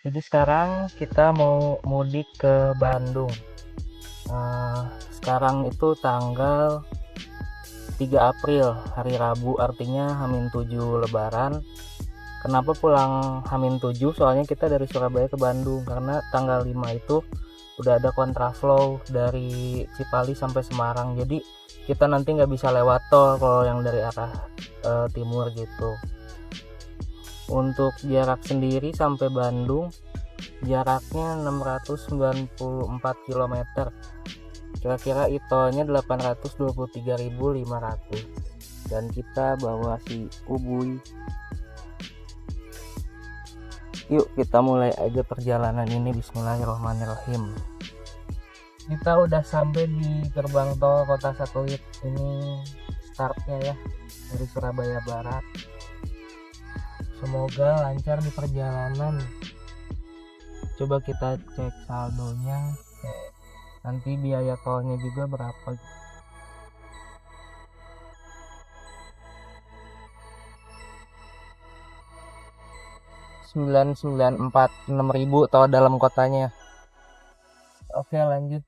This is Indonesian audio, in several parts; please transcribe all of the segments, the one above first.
Jadi sekarang kita mau mudik ke Bandung. Sekarang itu tanggal 3 April, hari Rabu, artinya H-7 Lebaran. Kenapa pulang H-7? Soalnya kita dari Surabaya ke Bandung, karena tanggal 5 itu udah ada kontraflow dari Cipali sampai Semarang. Jadi kita nanti nggak bisa lewat tol kalau yang dari arah timur gitu. Untuk jarak sendiri sampai Bandung, jaraknya 694 km. Kira-kira ITO-nya 823.500. Dan kita bawa si Ubuy. Yuk kita mulai aja perjalanan ini. Bismillahirrahmanirrahim. Kita udah sampai di gerbang tol Kota Satelit. Ini startnya ya, dari Surabaya Barat. Semoga lancar di perjalanan. Coba kita cek saldonya, nanti biaya tolnya juga berapa. Rp994.600 tol dalam kotanya. Oke, lanjut.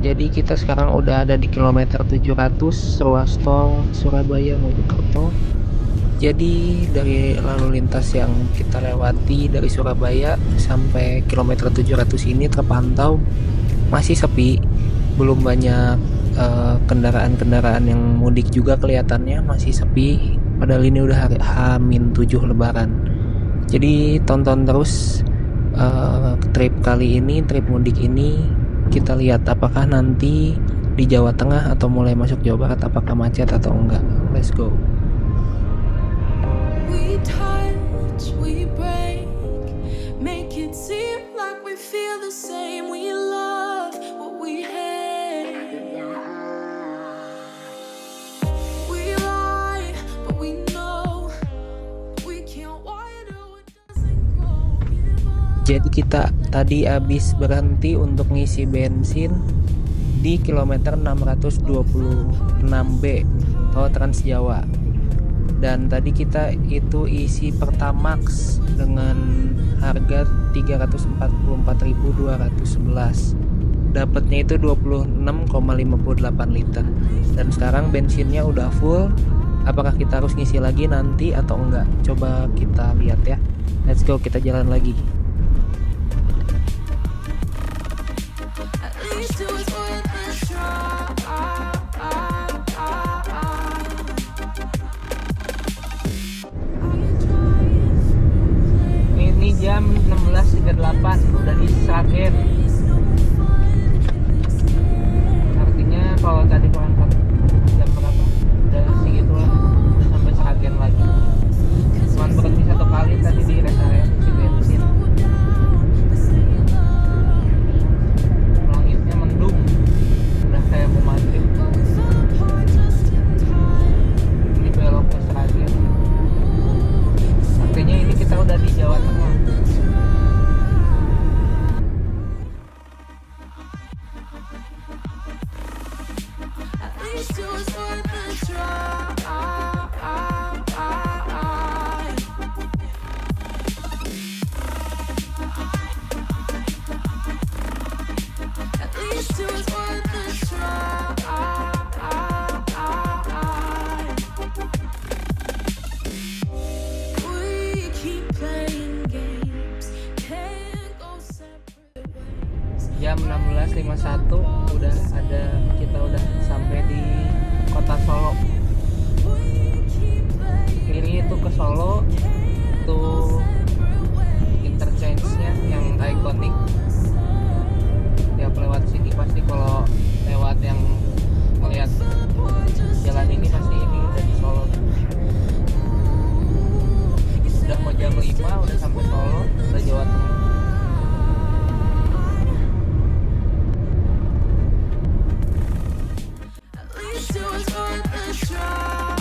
Jadi kita sekarang udah ada di kilometer 700 ruas tol Surabaya Mojokerto. Jadi dari lalu lintas yang kita lewati dari Surabaya sampai kilometer 700 ini terpantau masih sepi. Belum banyak kendaraan-kendaraan yang mudik juga kelihatannya masih sepi. Padahal ini udah hari H-7 Lebaran. Jadi tonton terus trip kali ini, trip mudik ini. Kita lihat apakah nanti di Jawa Tengah atau mulai masuk Jawa Barat apakah macet atau enggak. Let's go. We touch, we break, make it seem like we feel the same. We love what we hate. We lie, but we know we can't water what doesn't grow. Jadi kita tadi habis berhenti untuk ngisi bensin di kilometer 626B tol Trans Jawa. Dan tadi kita itu isi Pertamax dengan harga 344.211. Dapatnya itu 26,58 liter. Dan sekarang bensinnya udah full. Apakah kita harus ngisi lagi nanti atau enggak? Coba kita lihat ya. Let's go, kita jalan lagi. At least it was worth a try. Ini jam 16.38 udah di Sragen. Artinya kalau tadi berangkat jam berapa? Udah segitulah, udah sampai Sragen lagi. Cuman berhenti satu kali tadi di rest area isi bensin. Langitnya mendung. least it was worth the try. At least it was worth the try. We keep playing games, can't go separate ways. Jam 16.51 kita udah sampai di kota Solo. We keep playing Kiri itu ke Solo, tuh interchange-nya yang ikonik. Tiap lewat sini pasti kalau lewat yang melihat jalan ini pasti ini udah di Solo. Udah mau jam 5 udah sampai Solo, udah Jawa Tengah. At least it was worth the try.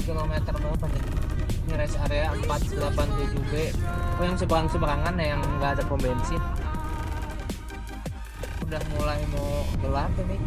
Kilometer berapa nih? Ini rest area 487B. Oh, yang seberang-seberangan ya, yang nggak ada pom bensin. Udah mulai mau gelap ini.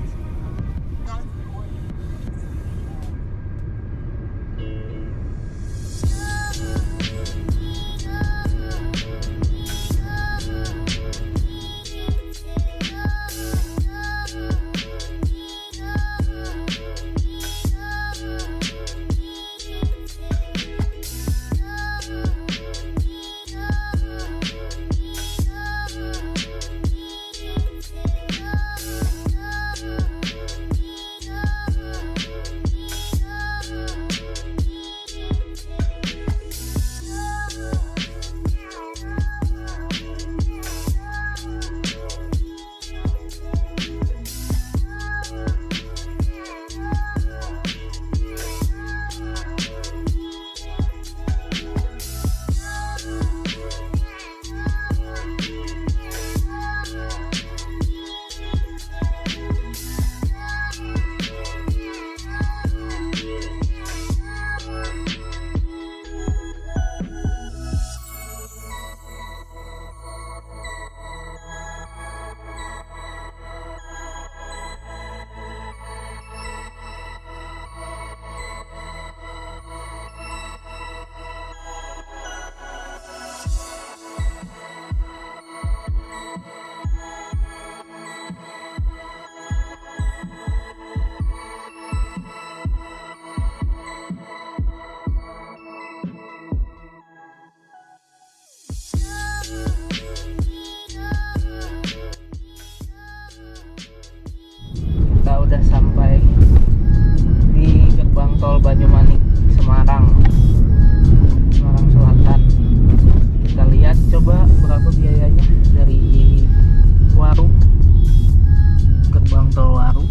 Kita udah sampai di gerbang tol Banyumanik Semarang Selatan. Kita lihat coba berapa biayanya dari Waru, gerbang tol Waru.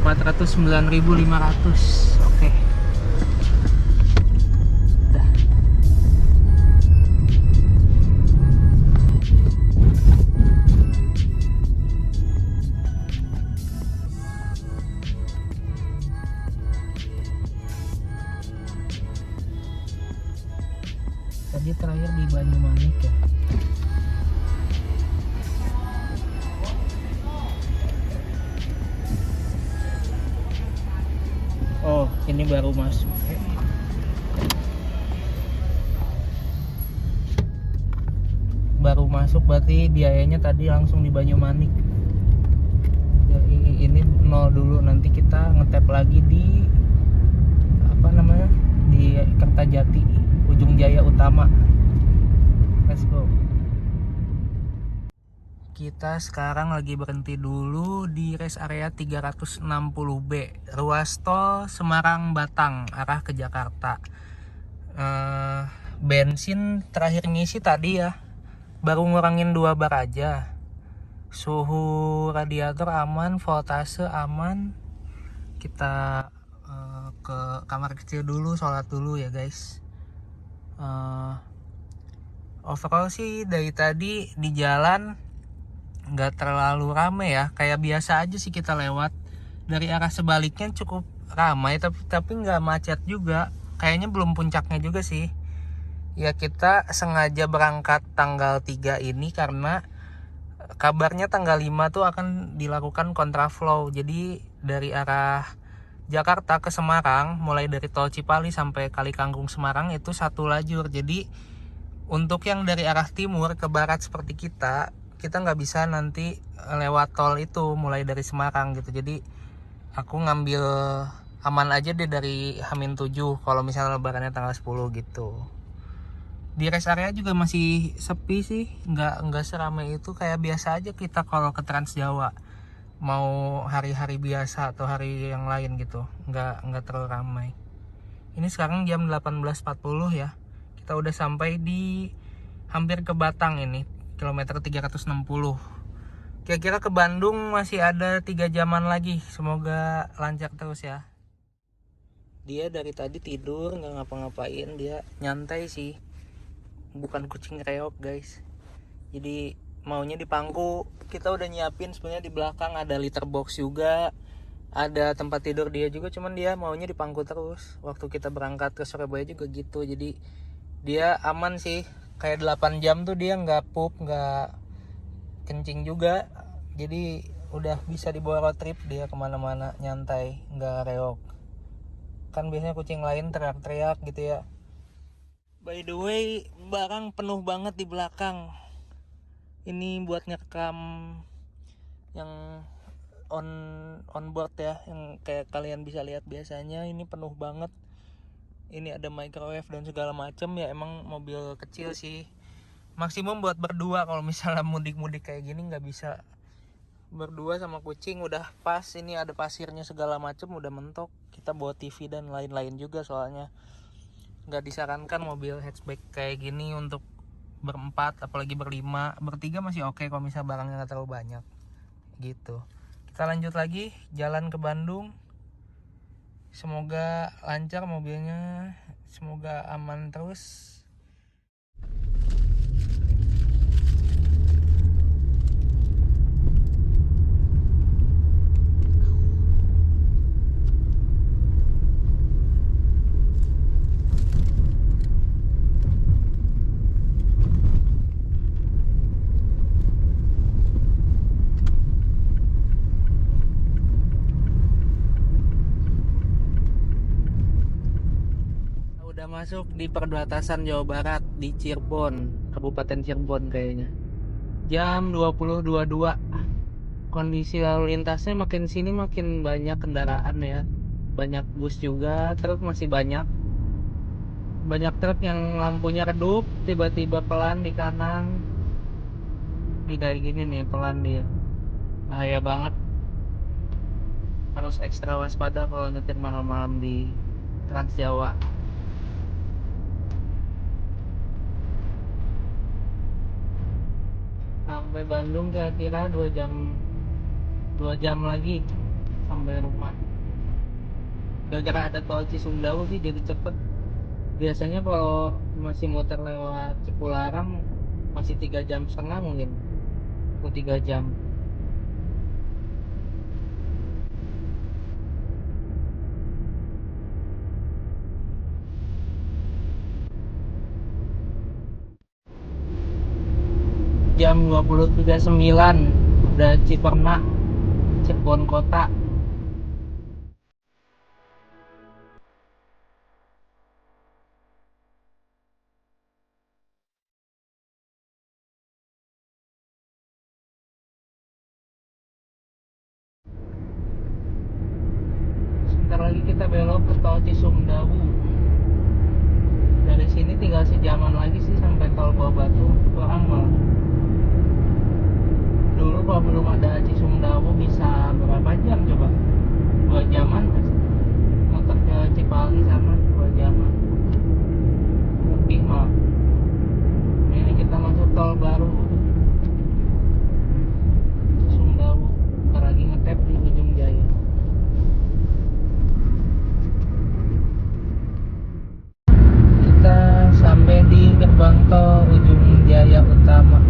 Rp409.500. Oke. Udah. Tadi terakhir di Banyumanik ya. Oh, ini baru masuk. Baru masuk berarti biayanya tadi langsung di Banyumanik. Jadi ini nol dulu, nanti kita ngetap lagi di apa namanya? Di Kertajati, Ujung Jaya Utama. Let's go. Kita sekarang lagi berhenti dulu di rest area 360B, ruas tol Semarang Batang arah ke Jakarta. Bensin terakhir ngisi tadi ya, baru ngurangin 2 bar aja. Suhu radiator aman, voltase aman. Kita ke kamar kecil dulu, sholat dulu ya guys. Overall sih dari tadi di jalan nggak terlalu ramai ya, kayak biasa aja sih kita lewat. Dari arah sebaliknya cukup ramai, tapi nggak macet juga. Kayaknya belum puncaknya juga sih. Ya kita sengaja berangkat tanggal 3 ini karena kabarnya tanggal 5 tuh akan dilakukan kontraflow. Jadi dari arah Jakarta ke Semarang, mulai dari tol Cipali sampai Kali Kangkung Semarang itu satu lajur. Jadi untuk yang dari arah timur ke barat seperti kita nggak bisa nanti lewat tol itu mulai dari Semarang gitu. Jadi aku ngambil aman aja deh dari H-7 kalau misalnya lebarannya tanggal 10 gitu. Di rest area juga masih sepi sih, nggak seramai itu, kayak biasa aja kita kalau ke Trans Jawa mau hari-hari biasa atau hari yang lain gitu, nggak terlalu ramai. Ini sekarang jam 18.40 ya, kita udah sampai di hampir ke Batang ini, kilometer 360. Kira-kira ke Bandung masih ada 3 jaman lagi, semoga lancar terus ya. Dia dari tadi tidur nggak ngapa-ngapain, dia nyantai sih, bukan kucing reok guys. Jadi maunya di pangku. Kita udah nyiapin sebenarnya di belakang ada litter box juga, ada tempat tidur dia juga, cuman dia maunya di pangku terus. Waktu kita berangkat ke Surabaya juga gitu. Jadi dia aman sih, kayak 8 jam tuh dia nggak pup, nggak kencing juga. Jadi udah bisa dibawa road trip dia kemana-mana, nyantai, nggak reok. Kan biasanya kucing lain teriak-teriak gitu ya. By the way, barang penuh banget di belakang. Ini buat ngerekam yang on board ya, yang kayak kalian bisa lihat biasanya ini penuh banget. Ini ada microwave dan segala macam ya, emang mobil kecil sih. Maksimum buat berdua, kalau misalnya mudik-mudik kayak gini nggak bisa berdua sama kucing udah pas. Ini ada pasirnya segala macam, udah mentok. Kita bawa TV dan lain-lain juga, soalnya nggak disarankan mobil hatchback kayak gini untuk berempat, apalagi berlima. Bertiga masih oke kalau misalnya barangnya nggak terlalu banyak gitu. Kita lanjut lagi jalan ke Bandung, semoga lancar mobilnya, semoga aman terus. Udah masuk di perbatasan Jawa Barat di Cirebon, Kabupaten Cirebon kayaknya. Jam 20.22. Kondisi lalu lintasnya makin sini makin banyak kendaraan ya. Banyak bus juga, truk masih banyak. Banyak truk yang lampunya redup, tiba-tiba pelan di kanan. Ini kayak gini nih, pelan dia. Bahaya banget. Harus ekstra waspada kalau nyetir malam-malam di Trans Jawa. Sampai Bandung kira-kira 2 jam lagi sampai rumah. Gara-gara ada tol Cisumdawu sih jadi cepet. Biasanya kalau masih muter lewat Cipularang masih 3,5 jam mungkin, atau 3 jam. Jam 20.39 udah Cipernak, Cirebon kota. Sebentar lagi kita belok ke tol Cisumdawu. Dari sini tinggal sejaman lagi sih sampai tol Bawah Batu. Kurang malah. Dulu kalau belum ada Cisumdawu bisa berapa jam coba? 2 jaman pasti. Motor ke Cipali sama 2 jaman lebih malah. Ini kita masuk tol baru Cisumdawu. Ntar lagi ngetep di Ujung Jaya. Kita sampai di gerbang tol Ujung Jaya Utama.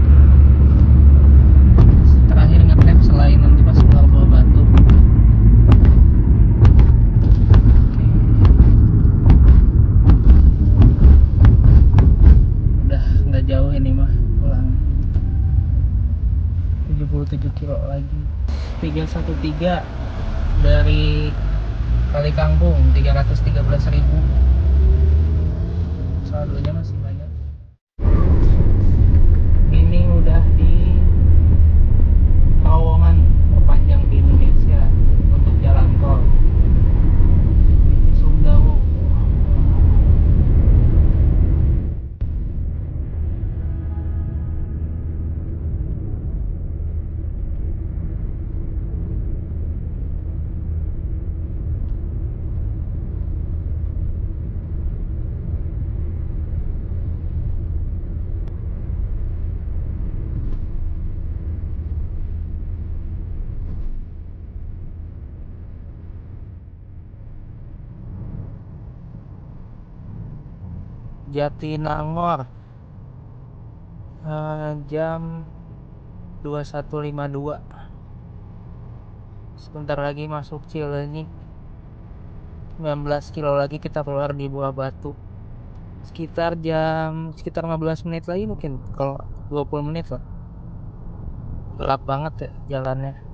313 dari Kali Kangkung 313.000. Saldonya masih banyak. Ini udah di terowongan terpanjang di Indonesia untuk jalan tol. Ini Sumdawu. Jatinangor, jam 21.52. Sebentar lagi masuk Cileunyi. 19 kilo lagi kita keluar di Buah Batu. Sekitar 15 menit lagi mungkin, kalau 20 menit lah. Gelap banget ya jalannya.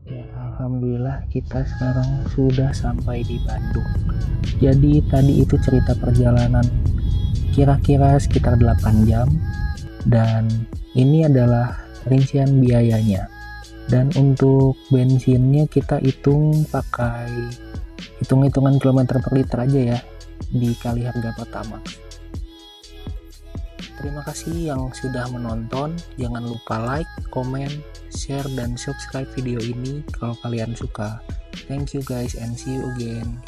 Ya, alhamdulillah kita sekarang sudah sampai di Bandung. Jadi tadi itu cerita perjalanan kira-kira sekitar 8 jam, dan ini adalah rincian biayanya. Dan untuk bensinnya kita hitung pakai hitung-hitungan kilometer per liter aja ya, dikali harga Pertamax. Terima kasih yang sudah menonton. Jangan lupa like, komen, share, dan subscribe video ini kalau kalian suka. Thank you guys and see you again.